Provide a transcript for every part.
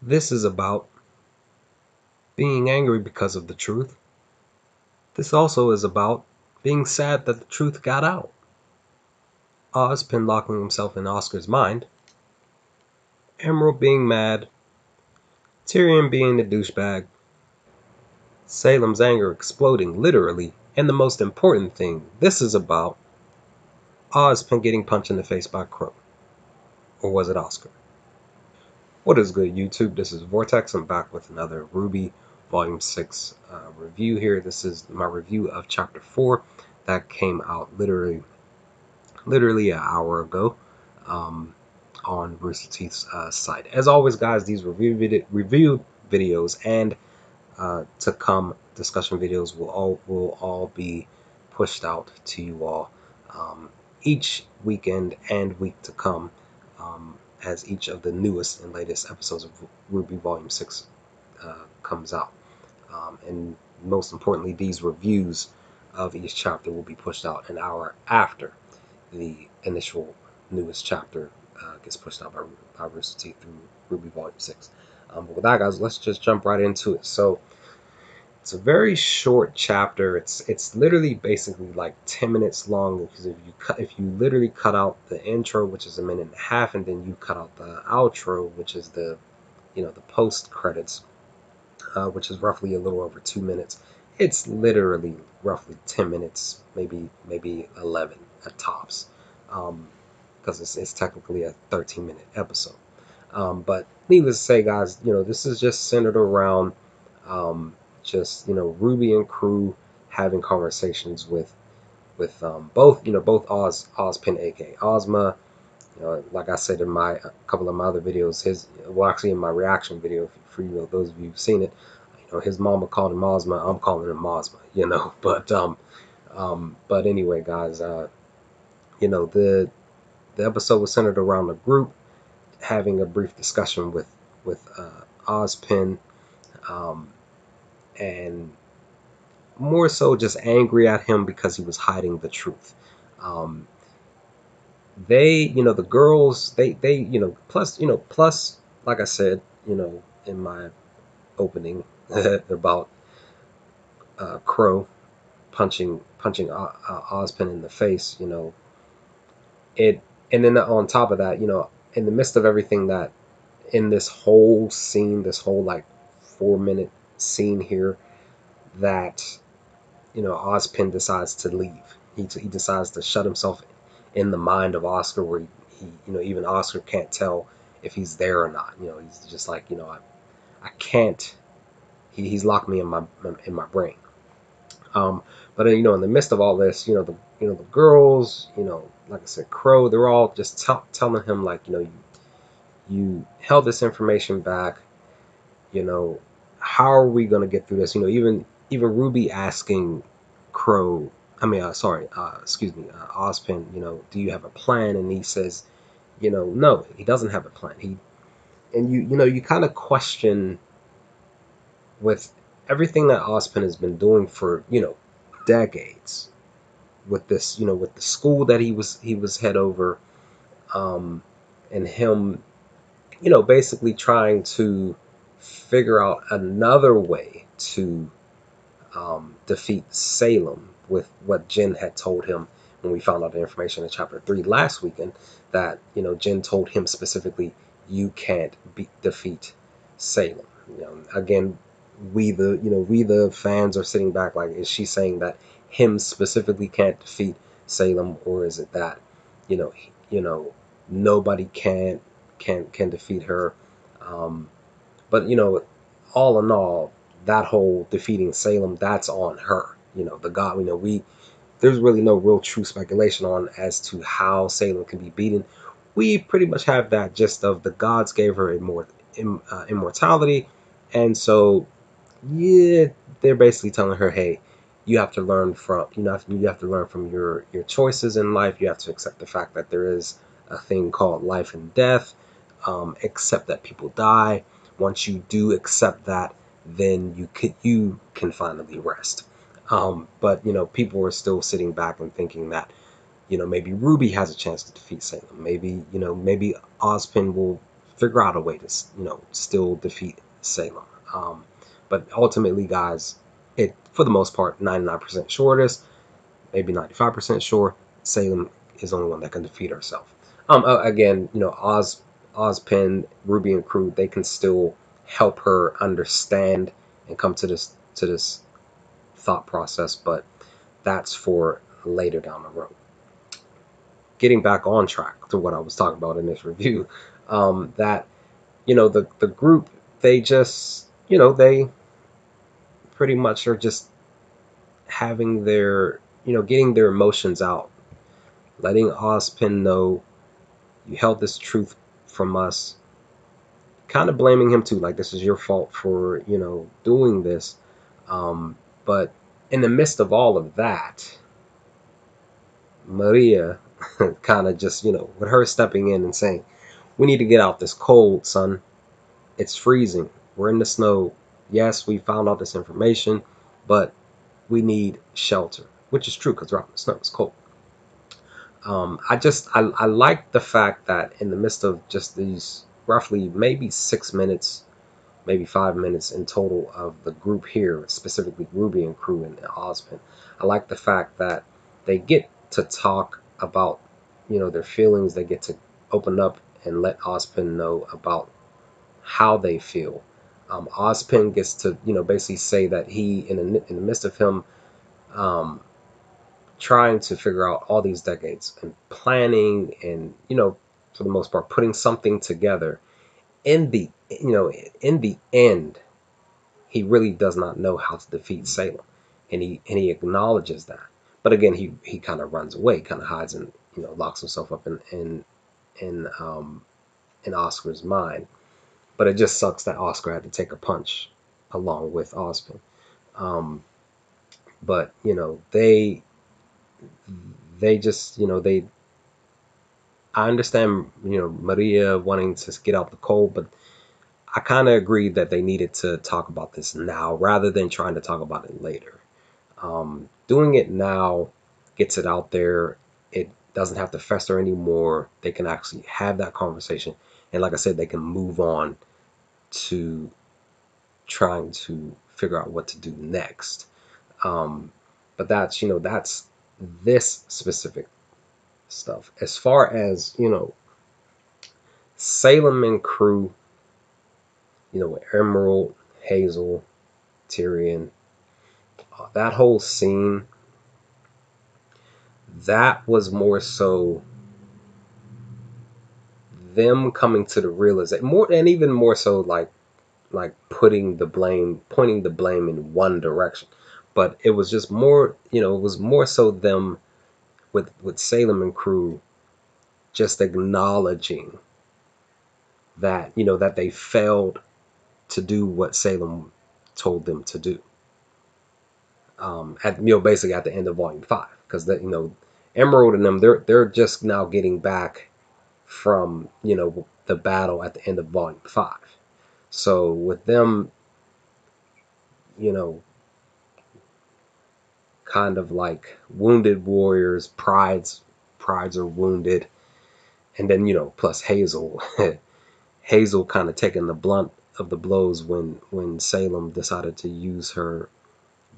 This is about being angry because of the truth. This also is about being sad that the truth got out. Ozpin locking himself in Oscar's mind. Emerald being mad. Tyrion being the douchebag. Salem's anger exploding, literally. And the most important thing, this is about Ozpin getting punched in the face by Crow. Or was it Oscar? What is good, YouTube? This is Vortex. I'm back with another RWBY Volume 6 review here. This is my review of Chapter 4 that came out literally an hour ago on Rooster Teeth's site. As always, guys, these review videos and to come discussion videos will all be pushed out to you all each weekend and week to come, as each of the newest and latest episodes of RWBY Volume 6 comes out. And most importantly, these reviews of each chapter will be pushed out an hour after the initial newest chapter gets pushed out by Rooster Teeth through RWBY Volume 6. But with that, guys, let's just jump right into it. So it's a very short chapter. It's literally basically like 10 minutes long, because if you literally cut out the intro, which is a minute and a half, and then you cut out the outro, which is the the post credits, which is roughly a little over 2 minutes. It's literally roughly 10 minutes, maybe 11 at tops, because it's technically a 13-minute episode. But needless to say, guys, this is just centered around just Ruby and crew having conversations with both Ozpin, aka Ozma. Like I said in a couple of my other videos, actually in my reaction video for those of you who've seen it, his mama called him Ozma, I'm calling him Ozma, but anyway, guys, the episode was centered around the group having a brief discussion with Ozpin, and more so just angry at him because he was hiding the truth. The girls, plus, like I said, in my opening about Crow punching Ozpin in the face, it, and then on top of that, in the midst of everything that, in this whole scene, this whole like 4-minute scene here, that Ozpin decides to leave. He decides to shut himself in the mind of Oscar, where he even Oscar can't tell if he's there or not. He's just like, I can't. He's locked me in my brain. But in the midst of all this, the girls, like I said, Crow, they're all just telling him, like, you held this information back. How are we gonna get through this? Even Ruby asking Crow, excuse me, Ozpin, do you have a plan? And he says, no, he doesn't have a plan. You kind of question, with everything that Ozpin has been doing for, decades, with this, with the school that he was head over, and him, basically trying to figure out another way to defeat Salem, with what Jen had told him when we found out the information in Chapter 3 last weekend, that Jen told him specifically, you can't defeat Salem. Again, we the fans are sitting back like, is she saying that him specifically can't defeat Salem, or is it that nobody can defeat her? But all in all, that whole defeating Salem, that's on her. The god. There's really no real true speculation on as to how Salem can be beaten. We pretty much have that gist of the gods gave her immortality, and so yeah, they're basically telling her, hey, you have to learn from your choices in life. You have to accept the fact that there is a thing called life and death. Accept that people die. Once you do accept that, then you can finally rest. But people are still sitting back and thinking that maybe Ruby has a chance to defeat Salem. Maybe Ozpin will figure out a way to, still defeat Salem. But ultimately, guys, it for the most part 99% sure it is, maybe 95% sure Salem is the only one that can defeat herself. Again, Ozpin, Ruby, and crew, they can still help her understand and come to this thought process, but that's for later down the road. Getting back on track to what I was talking about in this review, that the group, they just they pretty much are just having their getting their emotions out, letting Ozpin know you held this truth from us, kind of blaming him too, like this is your fault for doing this. But in the midst of all of that, Maria kind of just with her stepping in and saying, we need to get out this cold, son. It's freezing. We're in the snow. Yes, we found out this information, but we need shelter, which is true because we're out in the snow. It's cold. I like the fact that in the midst of just these roughly maybe 6 minutes, maybe 5 minutes in total of the group here, specifically Ruby and crew and Ozpin, I like the fact that they get to talk about their feelings. They get to open up and let Ozpin know about how they feel. Ozpin gets to basically say that he in the midst of him trying to figure out all these decades and planning and for the most part putting something together, in the end he really does not know how to defeat Salem, and he acknowledges that. But again, he kind of runs away, kind of hides and locks himself up in Oscar's mind. But it just sucks that Oscar had to take a punch along with Ozpin. But they just they I understand Maria wanting to get out the cold, but I kind of agree that they needed to talk about this now rather than trying to talk about it later. Doing it now gets it out there. It doesn't have to fester anymore. They can actually have that conversation, and like I said, they can move on to trying to figure out what to do next. But that's this specific stuff. As far as Salem and crew, Emerald, Hazel, Tyrion, that whole scene, that was more so them coming to the realization, more and even more so like pointing the blame in one direction. But it was just more, it was more so them with Salem and crew just acknowledging that that they failed to do what Salem told them to do. At basically at the end of Volume 5, because that Emerald and them, they're just now getting back from the battle at the end of Volume 5. So with them, kind of like wounded warriors, prides are wounded, and then plus Hazel, Hazel kind of taking the blunt of the blows when Salem decided to use her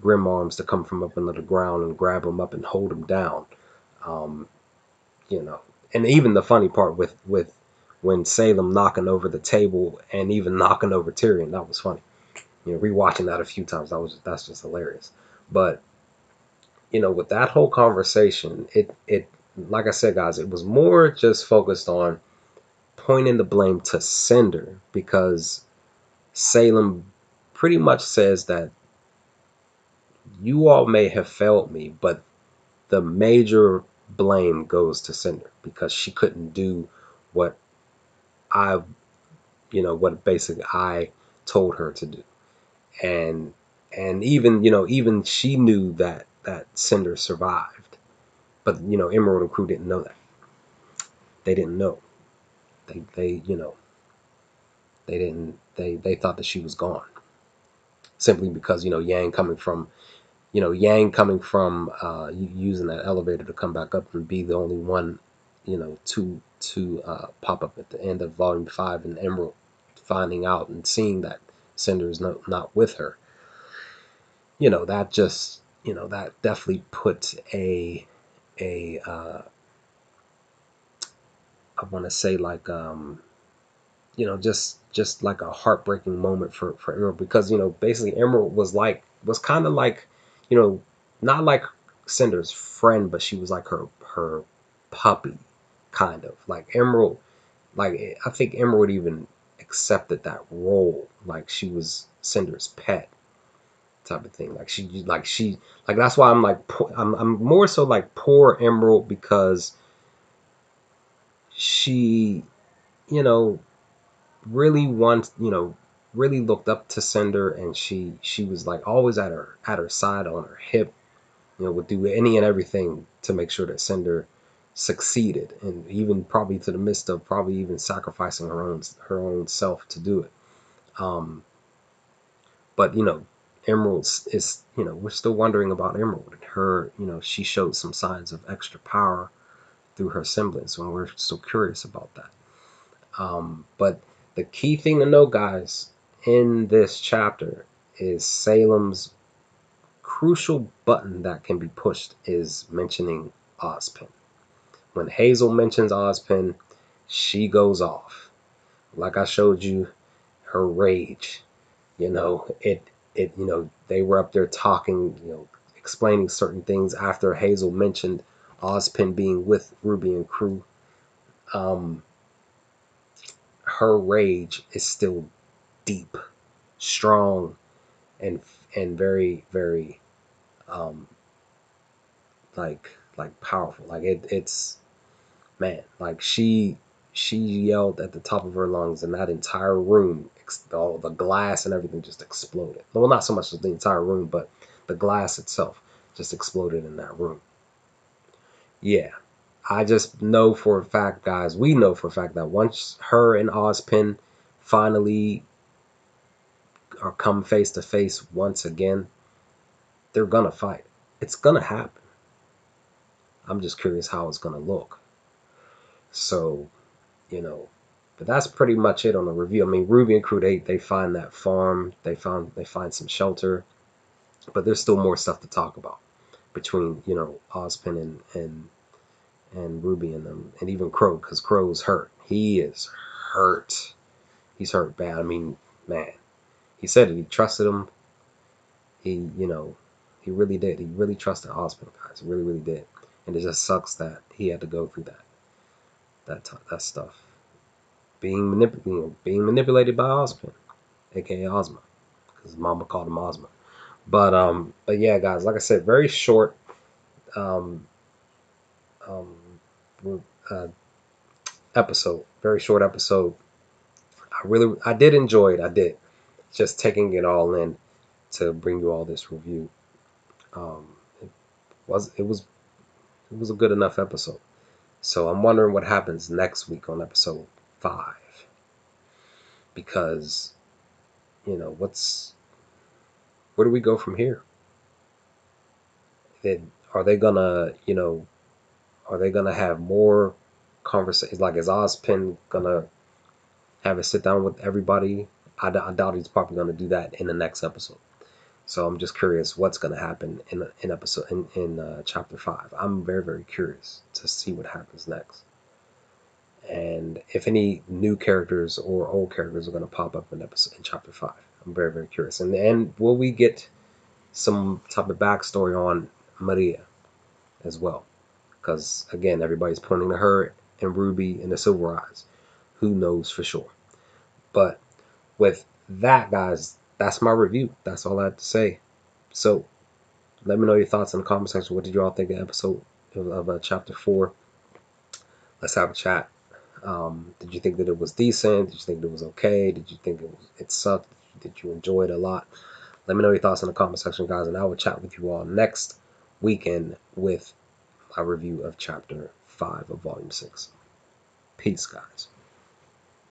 grim arms to come from up under the ground and grab him up and hold him down. Um, and even the funny part with when Salem knocking over the table and even knocking over Tyrion, that was funny. Rewatching that a few times, that's just hilarious. But with that whole conversation, it like I said, guys, it was more just focused on pointing the blame to Cinder, because Salem pretty much says that you all may have failed me, but the major blame goes to Cinder because she couldn't do what I, what basically I told her to do. And even, even she knew that Cinder survived, but, Emerald and crew didn't know that. They didn't know. They they didn't, they thought that she was gone simply because, Yang coming from, using that elevator to come back up and be the only one, to to pop up at the end of Volume 5, and Emerald finding out and seeing that Cinder is not with her. That just, that definitely puts I want to say, like, just like a heartbreaking moment for Emerald, because basically Emerald was kind of like, not like Cinder's friend, but she was like her puppy, kind of like Emerald. Like, I think Emerald even accepted that role, like she was Cinder's pet type of thing. Like that's why I'm like, I'm more so like poor Emerald, because she, you know really wants, really looked up to Cinder, and she was like always at her side, on her hip, would do any and everything to make sure that Cinder succeeded, and even probably to the midst of probably even sacrificing her own self to do it. Um, but Emerald's is, we're still wondering about Emerald, and her, she showed some signs of extra power through her semblance, and we're still curious about that. But the key thing to know, guys, in this chapter is Salem's crucial button that can be pushed is mentioning Ozpin. When Hazel mentions Ozpin, she goes off. Like I showed you, her rage. They were up there talking, explaining certain things after Hazel mentioned Ozpin being with Ruby and crew. Her rage is still deep, strong, and very, very, um, like powerful. Like it's man, like she yelled at the top of her lungs, and that entire room, all the glass and everything, just exploded. Well, not so much the entire room, but the glass itself just exploded in that room. Yeah, I just know for a fact, guys. We know for a fact that once her and Ozpin finally or come face to face once again, they're gonna fight. It's gonna happen. I'm just curious how it's gonna look. So, you know, but that's pretty much it on the review. I mean, Ruby and crew, they find that farm, they find some shelter, but there's still more stuff to talk about between, Ozpin and Ruby and them, and even Crow, because Crow's hurt. He is hurt. He's hurt bad. I mean, man, he said it. He trusted him. He really did. He really trusted Ozpin, guys. He really, really did. And it just sucks that he had to go through that stuff. Being manipulated by Ozpin, aka Ozma, because Mama called him Ozma. But yeah, guys, like I said, very short um, um, uh, episode. Very short episode. I did enjoy it. I did. Just taking it all in to bring you all this review. Um, it was it was it was a good enough episode. So I'm wondering what happens next week on episode 5, because where do we go from here? Are they gonna have more conversations? Like, is Ozpin gonna have a sit down with everybody? I doubt he's probably gonna do that in the next episode. So I'm just curious what's gonna happen in chapter 5. I'm very, very curious to see what happens next, and if any new characters or old characters are gonna pop up in chapter 5. I'm very, very curious. And will we get some type of backstory on Maria as well? Because again, everybody's pointing to her and Ruby and the Silver Eyes. Who knows for sure? But with that, guys, that's my review. That's all I have to say. So let me know your thoughts in the comment section. What did you all think of episode of chapter 4? Let's have a chat. Did you think that it was decent? Did you think it was okay? Did you think it sucked? Did you enjoy it a lot? Let me know your thoughts in the comment section, guys, and I will chat with you all next weekend with my review of chapter 5 of volume 6. Peace, guys.